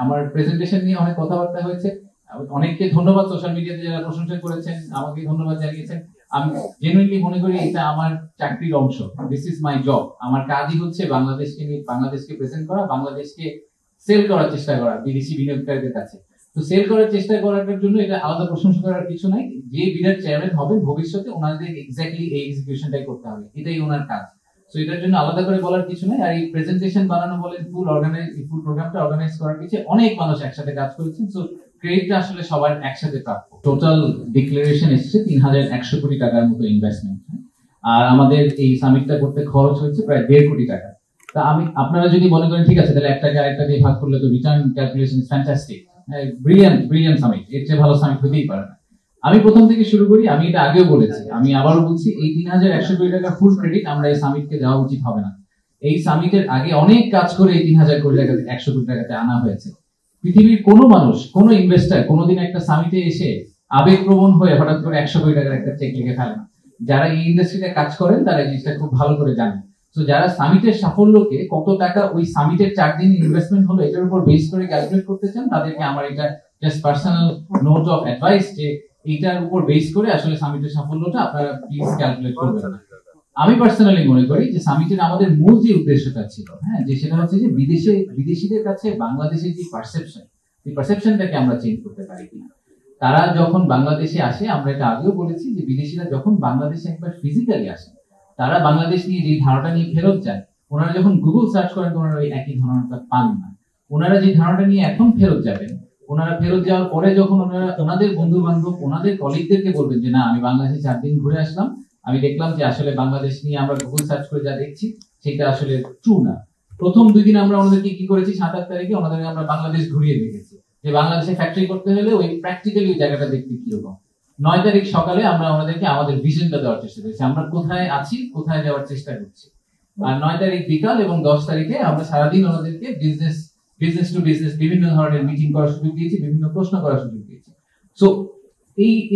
আমার প্রেজেন্টেশন নিয়ে অনেক কথাবার্তা হয়েছে। অনেককে ধন্যবাদ, সোশ্যাল মিডিয়াতে যারা প্রশংসা করেছেন আমাকে ধন্যবাদ জানিয়েছেন। আমি জেনুইনলি মনে করি এটা আমার চাকরির অংশ। This is my job. আমার কাজই হচ্ছে বাংলাদেশকে নিয়ে বাংলাদেশকে প্রেজেন্ট করা, বাংলাদেশকে সেল করার চেষ্টা করা বিদেশি বিনিয়োগকারীদের কাছে। তো সেল করার চেষ্টা করার জন্য এটা আলাদা প্রশংসা করার কিছু নাই। যে বিরাট চেয়ারম্যান হবেন ভবিষ্যতে ওনাদের এক্স্যাক্টলি এই এক্সিকিউশনটাই করতে হবে, এটাই ওনার কাজ। সো এটার জন্য আলাদা করে বলার কিছু নাই। আর এই প্রেজেন্টেশন বানানো বলেন, ফুল প্রোগ্রামটা অর্গানাইজ করার পিছনে অনেক মানুষ একসাথে কাজ করেছেন। সো ক্রেডিটটা আসলে সবার একসাথে প্রাপ্য। টোটাল ডিক্লারেশন এসেছে ৩,১০০ কোটি টাকার মতো ইনভেস্টমেন্ট, আর আমাদের এই সামিটটা করতে খরচ হয়েছে প্রায় ১.৫ কোটি টাকা। তা আপনারা যদি মনে করেন ঠিক আছে তাহলে একটাকে আরেকটা দিয়ে ভাগ করলে তো return calculation fantastic, brilliant summit, এর চেয়ে ভালো সামিট হতেই পারে না। আমি প্রথম থেকে শুরু করি, আমি এটা আগেও বলেছি, আমি আবারও বলছি, এই ৩,১০০ কোটি টাকা ফুল ক্রেডিট আমরা এই সামিটকে দেওয়া উচিত হবে না। এই সামিটের আগে অনেক কাজ করে এই ৩,০০০ কোটি টাকা ১০০ কোটি টাকাতে আনা হয়েছে। পৃথিবীর কোনো মানুষ, কোনো ইনভেস্টার কোনোদিন একটা সামিটে এসে আবেগপ্রবণ হয়ে হঠাৎ করে ১০০ কোটি টাকার একটা চেক লিখে ফেলে না। যারা এই ইন্ডাস্ট্রিতে কাজ করেন তারা এই জিনিসটা খুব ভালো করে জানেন। তো যারা সামিটের সাফল্যকে কত টাকা ওই সামিটের ৪ দিন ইনভেস্টমেন্ট হলো এটার উপর বেস করে ক্যালকুলেট করতে চান, তাদেরকে আমার এটা just personal note of advice যে এইটার উপর বেস করে আসলে সামিটের সাফল্যটা আপনারা প্লিজ ক্যালকুলেট করবেন না। আমি পার্সোনালি মনে করি যে সামিটের আমাদের মূল যে উদ্দেশ্যটা ছিল, যে সেটা হচ্ছে যে বিদেশিদের কাছে বাংলাদেশের যে পারসেপশনটাকে আমরা চেঞ্জ করতে পারি কিনা। তারা যখন বাংলাদেশে আসে, আমরা এটা আগেও বলেছি যে বিদেশিরা যখন বাংলাদেশে একবার ফিজিক্যালি আসে, তারা বাংলাদেশ নিয়ে যে ধারণাটা নিয়ে ফেরত যান, ওনারা যখন গুগল সার্চ করেন ওনারা ওই একই ধারণাটা পান না। ওনারা যে ধারণাটা নিয়ে এখন ফেরত যাবেন, ওনারা ফেরত যাওয়ার পরে যখন ওনারা ওনাদের বন্ধু বান্ধব, ওনাদের কলিগদেরকে বলবেন যে না আমি বাংলাদেশে ৪ দিন ঘুরে আসলাম, আমি দেখলাম যে আসলে বাংলাদেশ নিয়ে আমরা গুগল সার্চ করে যা দেখছি সেটা আসলে ট্রু না। প্রথম 2 দিন আমরা ওনাদেরকে কি করেছি, 7-8 তারিখে ওনাদেরকে আমরা বাংলাদেশ ঘুরিয়ে দেখেছি যে বাংলাদেশে ফ্যাক্টরি করতে হলে ওই প্র্যাকটিক্যালি ওই জায়গাটা দেখতে কিরকম। 9 তারিখ সকালে আমরা ওনাদেরকে আমাদের ভিশনটা দেওয়ার চেষ্টা করেছি, আমরা কোথায় আছি, কোথায় যাওয়ার চেষ্টা করছি। আর 9 তারিখ বিকাল এবং 10 তারিখে আমরা সারাদিন ওনাদেরকে বিজনেস টু বিজনেস বিভিন্ন ধরনের মিটিং করার সুযোগ দিয়েছি, বিভিন্ন প্রশ্ন করার সুযোগ দিয়েছি। সো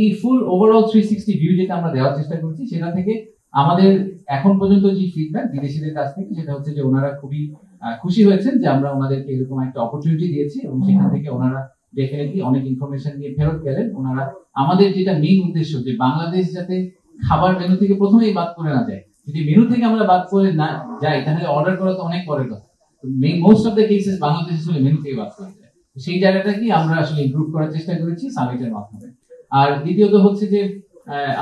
এই ফুল ওভারঅল 360 ভিউ যেটা আমরা দেওয়ার চেষ্টা করছি, সেটা থেকে আমাদের এখন পর্যন্ত যে ফিডব্যাক বিদেশিদের কাছ থেকে সেটা হচ্ছে যে ওনারা খুবই খুশি হয়েছেন যে আমরা ওনাদেরকে এরকম একটা অপরচুনিটি দিয়েছি, এবং সেখান থেকে ওনারা ডেফিনেটলি অনেক ইনফরমেশন নিয়ে ফেরত গেলেন। ওনারা আমাদের যেটা মেইন উদ্দেশ্য যে বাংলাদেশ যাতে খাবার মেনু থেকে প্রথমেই বাদ করে না যায়, যদি মেনু থেকে আমরা বাদ করে না যাই তাহলে অর্ডার করা তো অনেক পরের কথা। Most of the cases Bangladesh আসলে মেনু থেকে বাদ করে যায়। সেই জায়গাটা কি আমরা আসলে ইমপ্রুভ করার চেষ্টা করেছি সামিটের মাধ্যমে। আর দ্বিতীয়ত হচ্ছে যে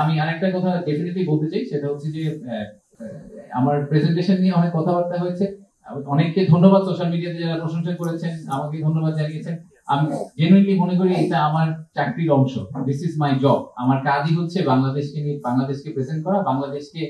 আমি আরেকটা কথা ডেফিনেটলি বলতে চাই, সেটা হচ্ছে যে আমার প্রেজেন্টেশন নিয়ে অনেক কথাবার্তা হয়েছে। অনেককে ধন্যবাদ, সোশ্যাল মিডিয়াতে যারা প্রশংসা করেছেন আমাকে ধন্যবাদ জানিয়েছেন। আমি জেনুইনলি মনে করি এটা আমার চাকরির অংশ। This is my job. আমার কাজই হচ্ছে বাংলাদেশকে নিয়ে বাংলাদেশকে প্রেজেন্ট করা, বাংলাদেশকে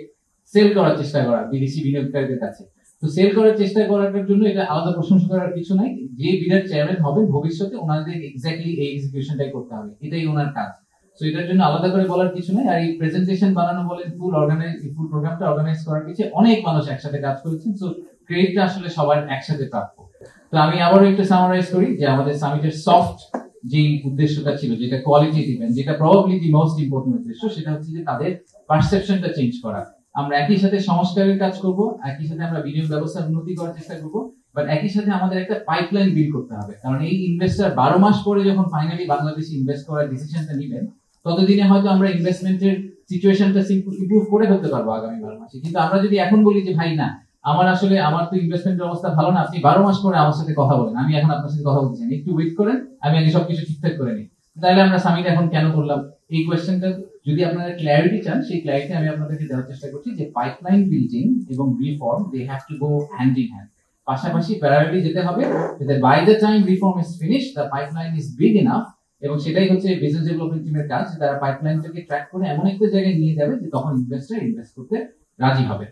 সেল করার চেষ্টা করা বিদেশি বিনিয়োগকারীদের কাছে। তো সেল করার চেষ্টা করার জন্য এটা আলাদা প্রশংসা করার কিছু নাই। যে বিরাট চেয়ারম্যান হবেন ভবিষ্যতে ওনাদের এক্স্যাক্টলি এই এক্সিকিউশনটাই করতে হবে, এটাই ওনার কাজ। সো এটার জন্য আলাদা করে বলার কিছু নাই। আর এই প্রেজেন্টেশন বানানো বলেন, ফুল প্রোগ্রামটা অর্গানাইজ করার পিছনে অনেক মানুষ একসাথে কাজ করেছেন। সো ক্রেডিটটা আসলে সবার একসাথে প্রাপ্য। তো আমি আবারও একটু সামারাইজ করি যে আমাদের সামিটের সফট যে উদ্দেশ্যটা ছিল, যেটা কোয়ালিটেটিভ, যেটা প্রবাবলি দি মোস্ট ইম্পর্টেন্ট উদ্দেশ্য, সেটা হচ্ছে যে তাদের পারসেপশনটা চেঞ্জ করা। আমরা একই সাথে সংস্কারের কাজ করব, একই সাথে আমরা বিনিয়োগ ব্যবস্থার উন্নতি করার চেষ্টা করব, বাট একই সাথে আমাদের একটা পাইপলাইন বিল্ড করতে হবে। কারণ এই ইনভেস্টর 12 মাস পরে যখন ফাইনালি বাংলাদেশে ইনভেস্ট করার ডিসিশনটা নেবেন, ততদিনে হয়তো আমরা ইনভেস্টমেন্টের সিচুয়েশনটা ইমপ্রুভ করে ফেলতে পারবো আগামী 12 মাসে। কিন্তু আমরা যদি এখন বলি যে ভাই না, আমার তো ইনভেস্টমেন্টের অবস্থা ভালো না, আপনি 12 মাস পরে আমার সাথে কথা বলেন, আমি এখন আপনার সাথে কথা বলতে চাই, একটু ওয়েট করেন, আমি আগে সবকিছু ঠিকঠাক করে নিই, তাহলে আমরা সামিট এখন কেন করলাম? এই কোয়েশ্চেনটা যদি আপনারা ক্ল্যারিটি চান, সেই ক্ল্যারিটি আমি আপনাদেরকে দেওয়ার চেষ্টা করছি যে পাইপলাইন বিল্ডিং এবং reform they have to go hand in hand, পাশাপাশি প্যারালালি যেতে হবে, যাতে by the time reform is finish the pipeline is big enough. এবং সেটাই হচ্ছে বিজনেস ডেভেলপমেন্ট টিমের কাজ, তারা পাইপলাইনটাকে ট্র্যাক করে এমন একটা জায়গায় নিয়ে যাবে যে তখন ইনভেস্টর ইনভেস্ট করতে রাজি হবে।